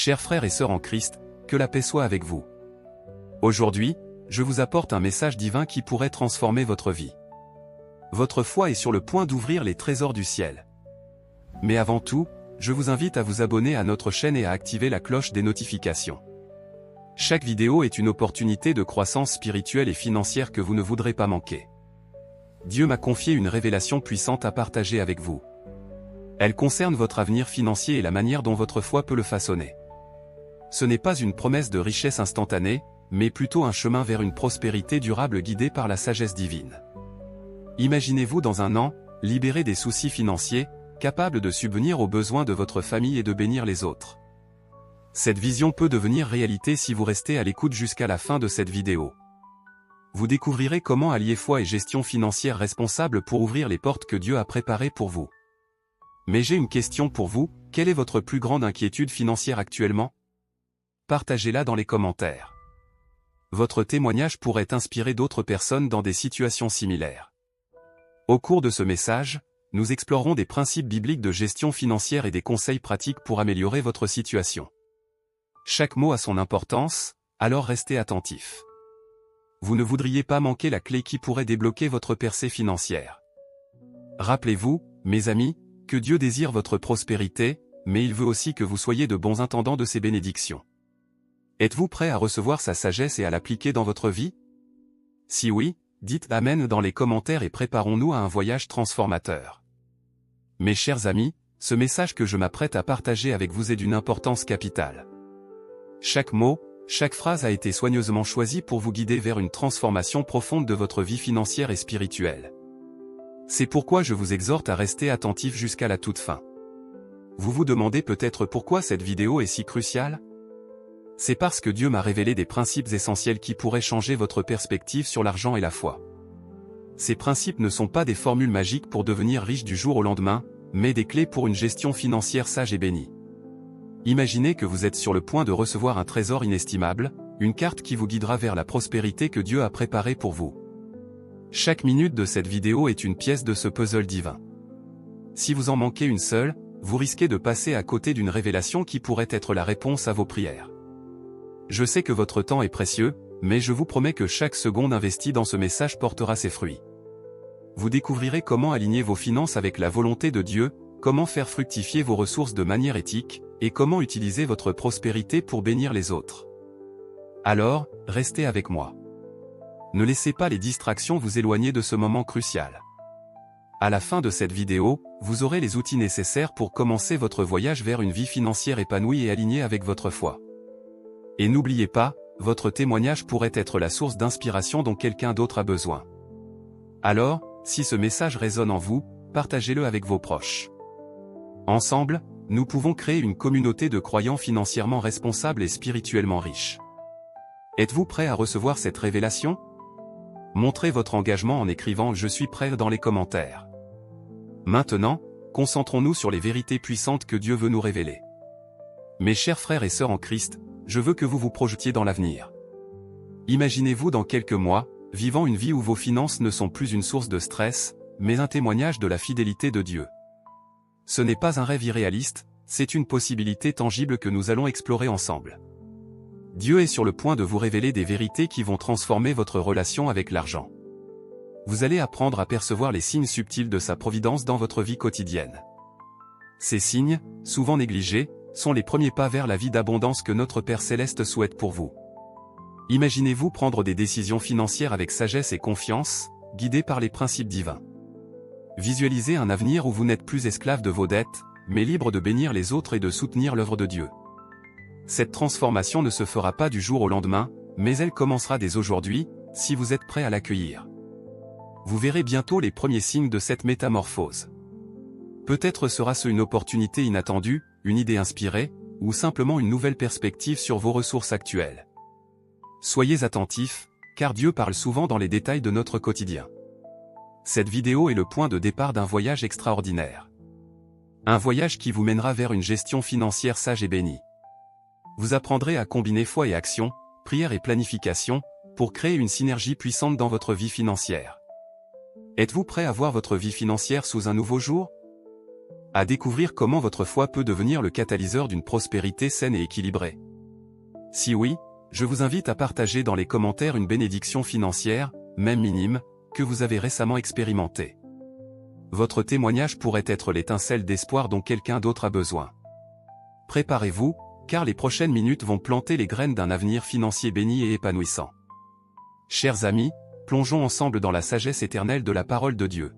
Chers frères et sœurs en Christ, que la paix soit avec vous. Aujourd'hui, je vous apporte un message divin qui pourrait transformer votre vie. Votre foi est sur le point d'ouvrir les trésors du ciel. Mais avant tout, je vous invite à vous abonner à notre chaîne et à activer la cloche des notifications. Chaque vidéo est une opportunité de croissance spirituelle et financière que vous ne voudrez pas manquer. Dieu m'a confié une révélation puissante à partager avec vous. Elle concerne votre avenir financier et la manière dont votre foi peut le façonner. Ce n'est pas une promesse de richesse instantanée, mais plutôt un chemin vers une prospérité durable guidée par la sagesse divine. Imaginez-vous dans un an, libéré des soucis financiers, capable de subvenir aux besoins de votre famille et de bénir les autres. Cette vision peut devenir réalité si vous restez à l'écoute jusqu'à la fin de cette vidéo. Vous découvrirez comment allier foi et gestion financière responsable pour ouvrir les portes que Dieu a préparées pour vous. Mais j'ai une question pour vous, quelle est votre plus grande inquiétude financière actuellement? Partagez-la dans les commentaires. Votre témoignage pourrait inspirer d'autres personnes dans des situations similaires. Au cours de ce message, nous explorerons des principes bibliques de gestion financière et des conseils pratiques pour améliorer votre situation. Chaque mot a son importance, alors restez attentifs. Vous ne voudriez pas manquer la clé qui pourrait débloquer votre percée financière. Rappelez-vous, mes amis, que Dieu désire votre prospérité, mais il veut aussi que vous soyez de bons intendants de ses bénédictions. Êtes-vous prêt à recevoir sa sagesse et à l'appliquer dans votre vie? Si oui, dites Amen dans les commentaires et préparons-nous à un voyage transformateur. Mes chers amis, ce message que je m'apprête à partager avec vous est d'une importance capitale. Chaque mot, chaque phrase a été soigneusement choisi pour vous guider vers une transformation profonde de votre vie financière et spirituelle. C'est pourquoi je vous exhorte à rester attentif jusqu'à la toute fin. Vous vous demandez peut-être pourquoi cette vidéo est si cruciale? C'est parce que Dieu m'a révélé des principes essentiels qui pourraient changer votre perspective sur l'argent et la foi. Ces principes ne sont pas des formules magiques pour devenir riche du jour au lendemain, mais des clés pour une gestion financière sage et bénie. Imaginez que vous êtes sur le point de recevoir un trésor inestimable, une carte qui vous guidera vers la prospérité que Dieu a préparée pour vous. Chaque minute de cette vidéo est une pièce de ce puzzle divin. Si vous en manquez une seule, vous risquez de passer à côté d'une révélation qui pourrait être la réponse à vos prières. Je sais que votre temps est précieux, mais je vous promets que chaque seconde investie dans ce message portera ses fruits. Vous découvrirez comment aligner vos finances avec la volonté de Dieu, comment faire fructifier vos ressources de manière éthique, et comment utiliser votre prospérité pour bénir les autres. Alors, restez avec moi. Ne laissez pas les distractions vous éloigner de ce moment crucial. À la fin de cette vidéo, vous aurez les outils nécessaires pour commencer votre voyage vers une vie financière épanouie et alignée avec votre foi. Et n'oubliez pas, votre témoignage pourrait être la source d'inspiration dont quelqu'un d'autre a besoin. Alors, si ce message résonne en vous, partagez-le avec vos proches. Ensemble, nous pouvons créer une communauté de croyants financièrement responsables et spirituellement riches. Êtes-vous prêt à recevoir cette révélation? Montrez votre engagement en écrivant « Je suis prêt » dans les commentaires. Maintenant, concentrons-nous sur les vérités puissantes que Dieu veut nous révéler. Mes chers frères et sœurs en Christ, je veux que vous vous projetiez dans l'avenir. Imaginez-vous dans quelques mois, vivant une vie où vos finances ne sont plus une source de stress, mais un témoignage de la fidélité de Dieu. Ce n'est pas un rêve irréaliste, c'est une possibilité tangible que nous allons explorer ensemble. Dieu est sur le point de vous révéler des vérités qui vont transformer votre relation avec l'argent. Vous allez apprendre à percevoir les signes subtils de sa providence dans votre vie quotidienne. Ces signes, souvent négligés, sont les premiers pas vers la vie d'abondance que notre Père Céleste souhaite pour vous. Imaginez-vous prendre des décisions financières avec sagesse et confiance, guidées par les principes divins. Visualisez un avenir où vous n'êtes plus esclave de vos dettes, mais libre de bénir les autres et de soutenir l'œuvre de Dieu. Cette transformation ne se fera pas du jour au lendemain, mais elle commencera dès aujourd'hui, si vous êtes prêt à l'accueillir. Vous verrez bientôt les premiers signes de cette métamorphose. Peut-être sera-ce une opportunité inattendue, une idée inspirée, ou simplement une nouvelle perspective sur vos ressources actuelles. Soyez attentifs, car Dieu parle souvent dans les détails de notre quotidien. Cette vidéo est le point de départ d'un voyage extraordinaire. Un voyage qui vous mènera vers une gestion financière sage et bénie. Vous apprendrez à combiner foi et action, prière et planification, pour créer une synergie puissante dans votre vie financière. Êtes-vous prêt à voir votre vie financière sous un nouveau jour? À découvrir comment votre foi peut devenir le catalyseur d'une prospérité saine et équilibrée. Si oui, je vous invite à partager dans les commentaires une bénédiction financière, même minime, que vous avez récemment expérimentée. Votre témoignage pourrait être l'étincelle d'espoir dont quelqu'un d'autre a besoin. Préparez-vous, car les prochaines minutes vont planter les graines d'un avenir financier béni et épanouissant. Chers amis, plongeons ensemble dans la sagesse éternelle de la parole de Dieu.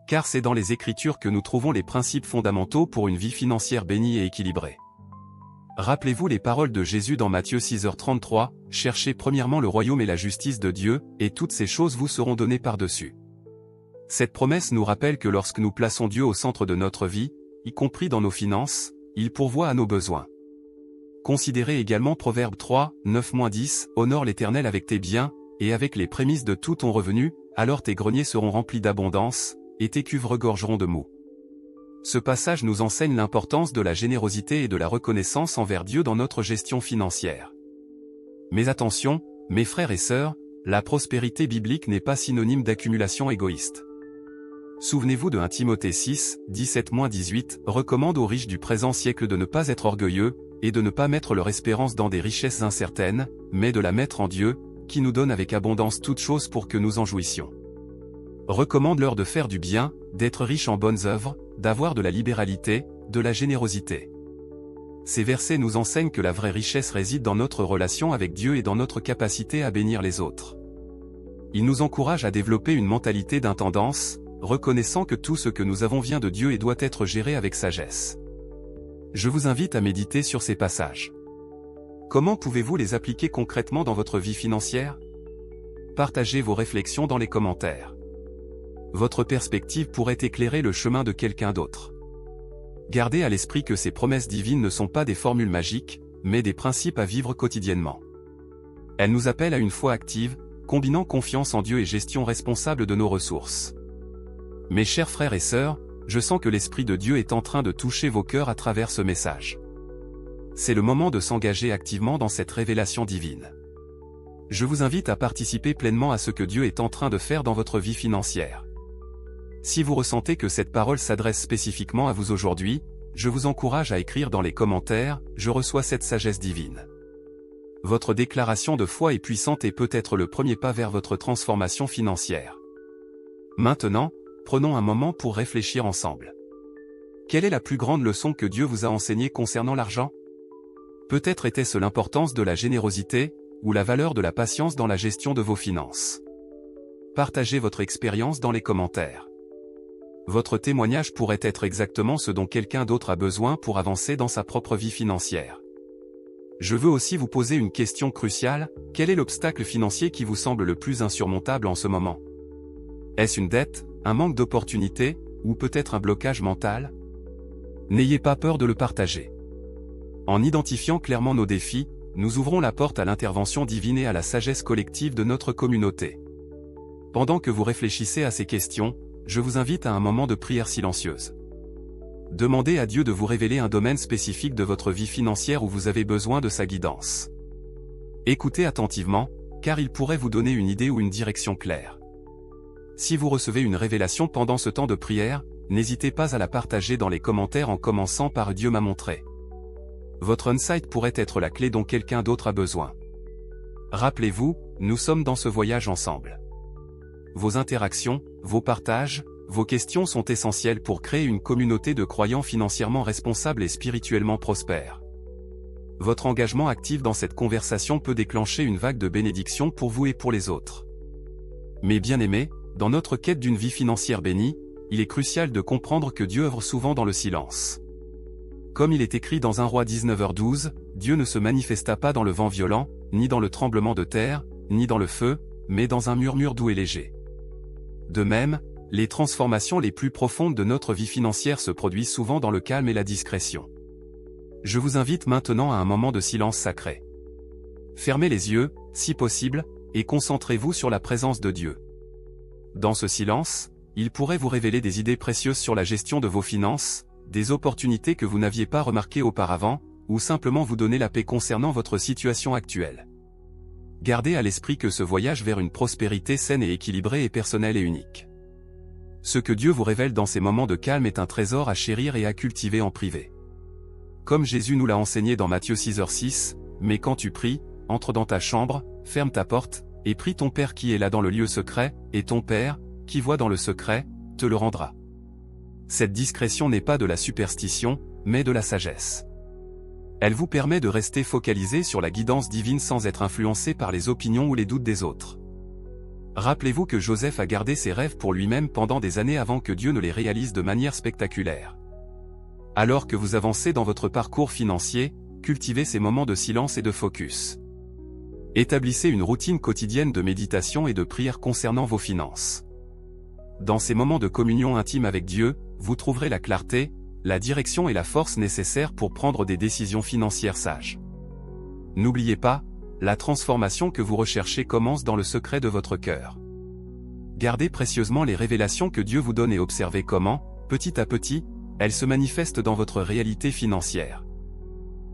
Car c'est dans les Écritures que nous trouvons les principes fondamentaux pour une vie financière bénie et équilibrée. Rappelez-vous les paroles de Jésus dans Matthieu 6h33, « Cherchez premièrement le royaume et la justice de Dieu, et toutes ces choses vous seront données par-dessus. » Cette promesse nous rappelle que lorsque nous plaçons Dieu au centre de notre vie, y compris dans nos finances, il pourvoit à nos besoins. Considérez également Proverbe 3, 9-10, « Honore l'Éternel avec tes biens, et avec les prémices de tout ton revenu, alors tes greniers seront remplis d'abondance, et tes cuves regorgeront de moût. » Ce passage nous enseigne l'importance de la générosité et de la reconnaissance envers Dieu dans notre gestion financière. Mais attention, mes frères et sœurs, la prospérité biblique n'est pas synonyme d'accumulation égoïste. Souvenez-vous de 1 Timothée 6, 17-18, recommande aux riches du présent siècle de ne pas être orgueilleux, et de ne pas mettre leur espérance dans des richesses incertaines, mais de la mettre en Dieu, qui nous donne avec abondance toutes choses pour que nous en jouissions. Recommande-leur de faire du bien, d'être riches en bonnes œuvres, d'avoir de la libéralité, de la générosité. Ces versets nous enseignent que la vraie richesse réside dans notre relation avec Dieu et dans notre capacité à bénir les autres. Ils nous encouragent à développer une mentalité d'intendance, reconnaissant que tout ce que nous avons vient de Dieu et doit être géré avec sagesse. Je vous invite à méditer sur ces passages. Comment pouvez-vous les appliquer concrètement dans votre vie financière? Partagez vos réflexions dans les commentaires. Votre perspective pourrait éclairer le chemin de quelqu'un d'autre. Gardez à l'esprit que ces promesses divines ne sont pas des formules magiques, mais des principes à vivre quotidiennement. Elles nous appellent à une foi active, combinant confiance en Dieu et gestion responsable de nos ressources. Mes chers frères et sœurs, je sens que l'Esprit de Dieu est en train de toucher vos cœurs à travers ce message. C'est le moment de s'engager activement dans cette révélation divine. Je vous invite à participer pleinement à ce que Dieu est en train de faire dans votre vie financière. Si vous ressentez que cette parole s'adresse spécifiquement à vous aujourd'hui, je vous encourage à écrire dans les commentaires « Je reçois cette sagesse divine ». Votre déclaration de foi est puissante et peut être le premier pas vers votre transformation financière. Maintenant, prenons un moment pour réfléchir ensemble. Quelle est la plus grande leçon que Dieu vous a enseignée concernant l'argent? Peut-être était-ce l'importance de la générosité, ou la valeur de la patience dans la gestion de vos finances. Partagez votre expérience dans les commentaires. Votre témoignage pourrait être exactement ce dont quelqu'un d'autre a besoin pour avancer dans sa propre vie financière. Je veux aussi vous poser une question cruciale, quel est l'obstacle financier qui vous semble le plus insurmontable en ce moment? Est-ce une dette, un manque d'opportunité, ou peut-être un blocage mental? N'ayez pas peur de le partager. En identifiant clairement nos défis, nous ouvrons la porte à l'intervention divine et à la sagesse collective de notre communauté. Pendant que vous réfléchissez à ces questions, je vous invite à un moment de prière silencieuse. Demandez à Dieu de vous révéler un domaine spécifique de votre vie financière où vous avez besoin de sa guidance. Écoutez attentivement, car il pourrait vous donner une idée ou une direction claire. Si vous recevez une révélation pendant ce temps de prière, n'hésitez pas à la partager dans les commentaires en commençant par « Dieu m'a montré ». Votre insight pourrait être la clé dont quelqu'un d'autre a besoin. Rappelez-vous, nous sommes dans ce voyage ensemble. Vos interactions, vos partages, vos questions sont essentielles pour créer une communauté de croyants financièrement responsables et spirituellement prospères. Votre engagement actif dans cette conversation peut déclencher une vague de bénédictions pour vous et pour les autres. Mes bien-aimés, dans notre quête d'une vie financière bénie, il est crucial de comprendre que Dieu œuvre souvent dans le silence. Comme il est écrit dans 1 Roi 19h12, Dieu ne se manifesta pas dans le vent violent, ni dans le tremblement de terre, ni dans le feu, mais dans un murmure doux et léger. De même, les transformations les plus profondes de notre vie financière se produisent souvent dans le calme et la discrétion. Je vous invite maintenant à un moment de silence sacré. Fermez les yeux, si possible, et concentrez-vous sur la présence de Dieu. Dans ce silence, il pourrait vous révéler des idées précieuses sur la gestion de vos finances, des opportunités que vous n'aviez pas remarquées auparavant, ou simplement vous donner la paix concernant votre situation actuelle. Gardez à l'esprit que ce voyage vers une prospérité saine et équilibrée est personnel et unique. Ce que Dieu vous révèle dans ces moments de calme est un trésor à chérir et à cultiver en privé. Comme Jésus nous l'a enseigné dans Matthieu 6h6, « Mais quand tu pries, entre dans ta chambre, ferme ta porte, et prie ton Père qui est là dans le lieu secret, et ton Père, qui voit dans le secret, te le rendra. » Cette discrétion n'est pas de la superstition, mais de la sagesse. Elle vous permet de rester focalisé sur la guidance divine sans être influencé par les opinions ou les doutes des autres. Rappelez-vous que Joseph a gardé ses rêves pour lui-même pendant des années avant que Dieu ne les réalise de manière spectaculaire. Alors que vous avancez dans votre parcours financier, cultivez ces moments de silence et de focus. Établissez une routine quotidienne de méditation et de prière concernant vos finances. Dans ces moments de communion intime avec Dieu, vous trouverez la clarté, la direction et la force nécessaires pour prendre des décisions financières sages. N'oubliez pas, la transformation que vous recherchez commence dans le secret de votre cœur. Gardez précieusement les révélations que Dieu vous donne et observez comment, petit à petit, elles se manifestent dans votre réalité financière.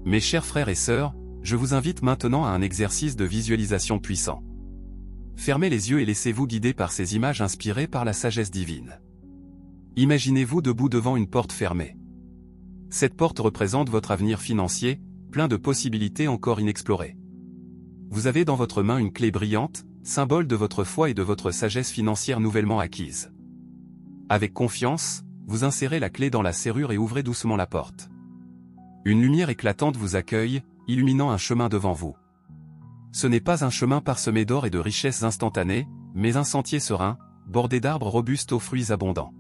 Mes chers frères et sœurs, je vous invite maintenant à un exercice de visualisation puissant. Fermez les yeux et laissez-vous guider par ces images inspirées par la sagesse divine. Imaginez-vous debout devant une porte fermée. Cette porte représente votre avenir financier, plein de possibilités encore inexplorées. Vous avez dans votre main une clé brillante, symbole de votre foi et de votre sagesse financière nouvellement acquise. Avec confiance, vous insérez la clé dans la serrure et ouvrez doucement la porte. Une lumière éclatante vous accueille, illuminant un chemin devant vous. Ce n'est pas un chemin parsemé d'or et de richesses instantanées, mais un sentier serein, bordé d'arbres robustes aux fruits abondants.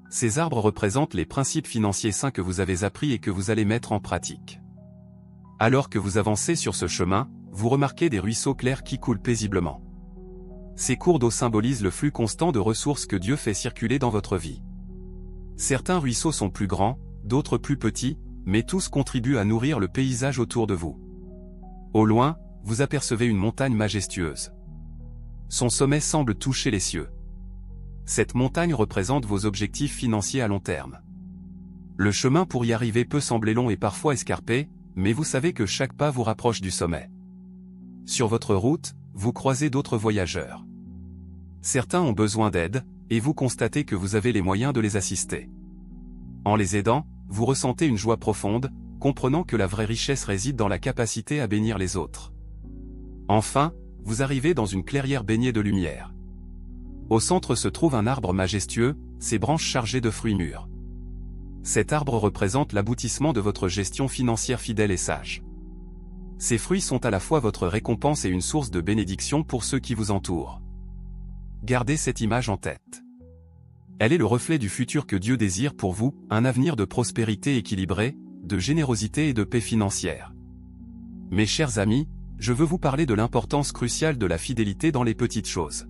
Ces arbres représentent les principes financiers sains que vous avez appris et que vous allez mettre en pratique. Alors que vous avancez sur ce chemin, vous remarquez des ruisseaux clairs qui coulent paisiblement. Ces cours d'eau symbolisent le flux constant de ressources que Dieu fait circuler dans votre vie. Certains ruisseaux sont plus grands, d'autres plus petits, mais tous contribuent à nourrir le paysage autour de vous. Au loin, vous apercevez une montagne majestueuse. Son sommet semble toucher les cieux. Cette montagne représente vos objectifs financiers à long terme. Le chemin pour y arriver peut sembler long et parfois escarpé, mais vous savez que chaque pas vous rapproche du sommet. Sur votre route, vous croisez d'autres voyageurs. Certains ont besoin d'aide, et vous constatez que vous avez les moyens de les assister. En les aidant, vous ressentez une joie profonde, comprenant que la vraie richesse réside dans la capacité à bénir les autres. Enfin, vous arrivez dans une clairière baignée de lumière. Au centre se trouve un arbre majestueux, ses branches chargées de fruits mûrs. Cet arbre représente l'aboutissement de votre gestion financière fidèle et sage. Ces fruits sont à la fois votre récompense et une source de bénédiction pour ceux qui vous entourent. Gardez cette image en tête. Elle est le reflet du futur que Dieu désire pour vous, un avenir de prospérité équilibrée, de générosité et de paix financière. Mes chers amis, je veux vous parler de l'importance cruciale de la fidélité dans les petites choses.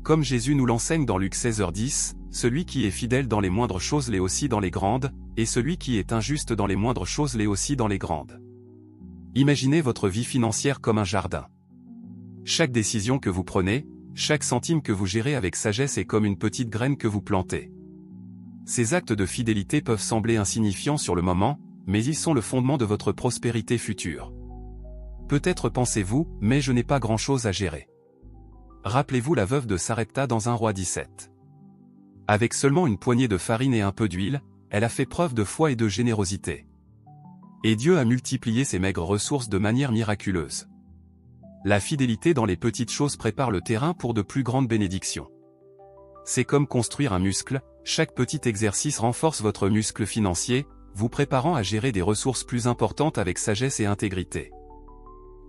Comme Jésus nous l'enseigne dans Luc 16h10, celui qui est fidèle dans les moindres choses l'est aussi dans les grandes, et celui qui est injuste dans les moindres choses l'est aussi dans les grandes. Imaginez votre vie financière comme un jardin. Chaque décision que vous prenez, chaque centime que vous gérez avec sagesse est comme une petite graine que vous plantez. Ces actes de fidélité peuvent sembler insignifiants sur le moment, mais ils sont le fondement de votre prospérité future. Peut-être pensez-vous, mais je n'ai pas grand-chose à gérer. Rappelez-vous la veuve de Sarepta dans 1 Roi 17. Avec seulement une poignée de farine et un peu d'huile, elle a fait preuve de foi et de générosité. Et Dieu a multiplié ses maigres ressources de manière miraculeuse. La fidélité dans les petites choses prépare le terrain pour de plus grandes bénédictions. C'est comme construire un muscle, chaque petit exercice renforce votre muscle financier, vous préparant à gérer des ressources plus importantes avec sagesse et intégrité.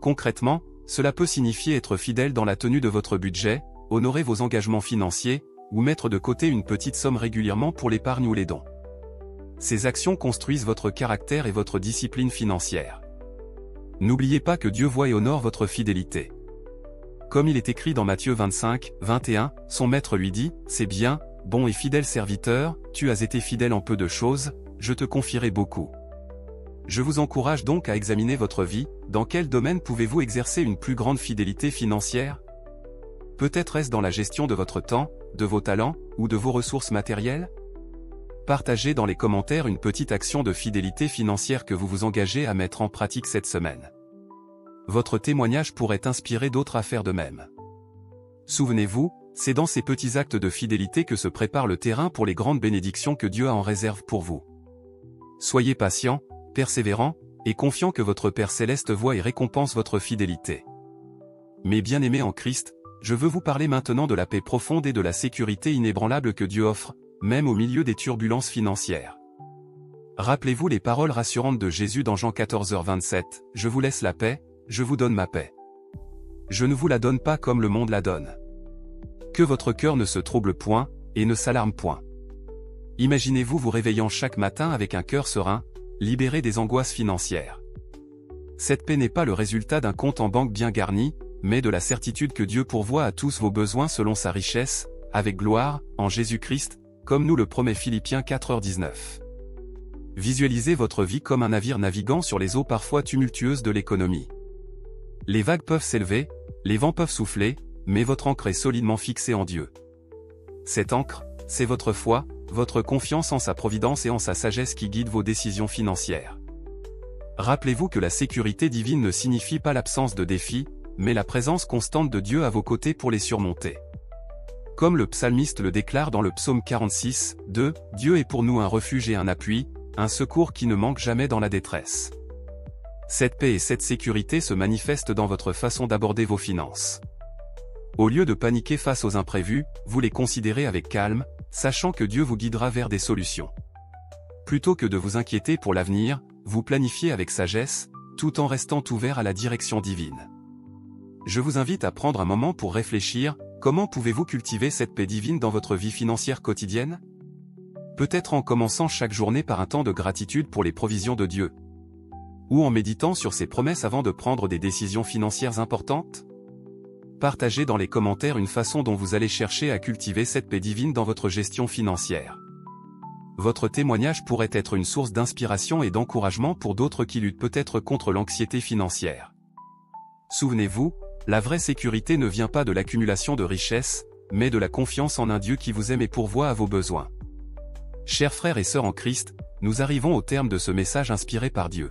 Concrètement, cela peut signifier être fidèle dans la tenue de votre budget, honorer vos engagements financiers, ou mettre de côté une petite somme régulièrement pour l'épargne ou les dons. Ces actions construisent votre caractère et votre discipline financière. N'oubliez pas que Dieu voit et honore votre fidélité. Comme il est écrit dans Matthieu 25, 21, son maître lui dit, « C'est bien, bon et fidèle serviteur, tu as été fidèle en peu de choses, je te confierai beaucoup. » Je vous encourage donc à examiner votre vie, dans quel domaine pouvez-vous exercer une plus grande fidélité financière? Peut-être est-ce dans la gestion de votre temps, de vos talents, ou de vos ressources matérielles? Partagez dans les commentaires une petite action de fidélité financière que vous vous engagez à mettre en pratique cette semaine. Votre témoignage pourrait inspirer d'autres à faire de même. Souvenez-vous, C'est dans ces petits actes de fidélité que se prépare le terrain pour les grandes bénédictions que Dieu a en réserve pour vous. Soyez patient, persévérant, et confiant que votre Père Céleste voit et récompense votre fidélité. Mes bien-aimés en Christ, je veux vous parler maintenant de la paix profonde et de la sécurité inébranlable que Dieu offre, même au milieu des turbulences financières. Rappelez-vous les paroles rassurantes de Jésus dans Jean 14h27, « Je vous laisse la paix, je vous donne ma paix. Je ne vous la donne pas comme le monde la donne. Que votre cœur ne se trouble point, et ne s'alarme point. » Imaginez-vous vous réveillant chaque matin avec un cœur serein, libéré des angoisses financières. Cette paix n'est pas le résultat d'un compte en banque bien garni, mais de la certitude que Dieu pourvoit à tous vos besoins selon sa richesse, avec gloire, en Jésus-Christ, comme nous le promet Philippiens 4h19. Visualisez votre vie comme un navire naviguant sur les eaux parfois tumultueuses de l'économie. Les vagues peuvent s'élever, les vents peuvent souffler, mais votre ancre est solidement fixée en Dieu. Cette ancre, c'est votre foi, votre confiance en sa providence et en sa sagesse qui guide vos décisions financières. Rappelez-vous que la sécurité divine ne signifie pas l'absence de défis, mais la présence constante de Dieu à vos côtés pour les surmonter. Comme le psalmiste le déclare dans le psaume 46, 2, « Dieu est pour nous un refuge et un appui, un secours qui ne manque jamais dans la détresse. » Cette paix et cette sécurité se manifestent dans votre façon d'aborder vos finances. Au lieu de paniquer face aux imprévus, vous les considérez avec calme, sachant que Dieu vous guidera vers des solutions. Plutôt que de vous inquiéter pour l'avenir, vous planifiez avec sagesse, tout en restant ouvert à la direction divine. Je vous invite à prendre un moment pour réfléchir, comment pouvez-vous cultiver cette paix divine dans votre vie financière quotidienne? Peut-être en commençant chaque journée par un temps de gratitude pour les provisions de Dieu. Ou en méditant sur ses promesses avant de prendre des décisions financières importantes? Partagez dans les commentaires une façon dont vous allez chercher à cultiver cette paix divine dans votre gestion financière. Votre témoignage pourrait être une source d'inspiration et d'encouragement pour d'autres qui luttent peut-être contre l'anxiété financière. Souvenez-vous, la vraie sécurité ne vient pas de l'accumulation de richesses, mais de la confiance en un Dieu qui vous aime et pourvoit à vos besoins. Chers frères et sœurs en Christ, nous arrivons au terme de ce message inspiré par Dieu.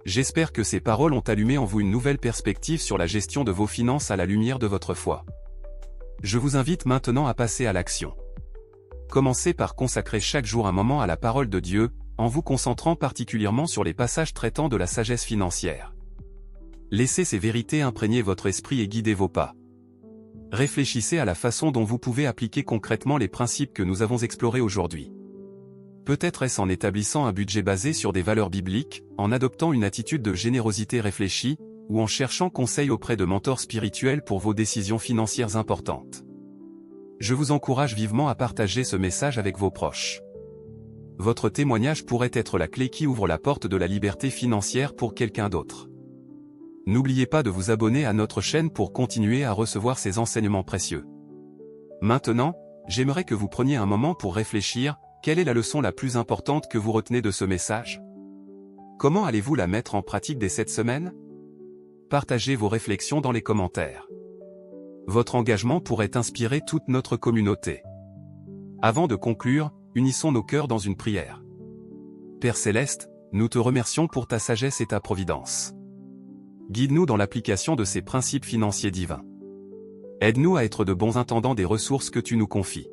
J'espère que ces paroles ont allumé en vous une nouvelle perspective sur la gestion de vos finances à la lumière de votre foi. Je vous invite maintenant à passer à l'action. Commencez par consacrer chaque jour un moment à la parole de Dieu, en vous concentrant particulièrement sur les passages traitant de la sagesse financière. Laissez ces vérités imprégner votre esprit et guider vos pas. Réfléchissez à la façon dont vous pouvez appliquer concrètement les principes que nous avons explorés aujourd'hui. Peut-être est-ce en établissant un budget basé sur des valeurs bibliques, en adoptant une attitude de générosité réfléchie, ou en cherchant conseil auprès de mentors spirituels pour vos décisions financières importantes. Je vous encourage vivement à partager ce message avec vos proches. Votre témoignage pourrait être la clé qui ouvre la porte de la liberté financière pour quelqu'un d'autre. N'oubliez pas de vous abonner à notre chaîne pour continuer à recevoir ces enseignements précieux. Maintenant, j'aimerais que vous preniez un moment pour réfléchir. Quelle est la leçon la plus importante que vous retenez de ce message? Comment allez-vous la mettre en pratique dès cette semaine? Partagez vos réflexions dans les commentaires. Votre engagement pourrait inspirer toute notre communauté. Avant de conclure, unissons nos cœurs dans une prière. Père Céleste, nous te remercions pour ta sagesse et ta providence. Guide-nous dans l'application de ces principes financiers divins. Aide-nous à être de bons intendants des ressources que tu nous confies.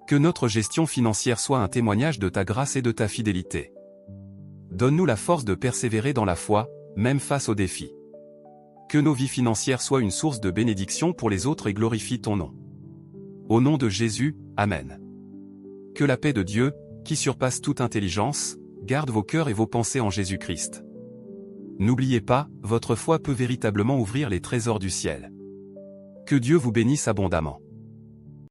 Que notre gestion financière soit un témoignage de ta grâce et de ta fidélité. Donne-nous la force de persévérer dans la foi, même face aux défis. Que nos vies financières soient une source de bénédiction pour les autres et glorifie ton nom. Au nom de Jésus, Amen. Que la paix de Dieu, qui surpasse toute intelligence, garde vos cœurs et vos pensées en Jésus-Christ. N'oubliez pas, votre foi peut véritablement ouvrir les trésors du ciel. Que Dieu vous bénisse abondamment.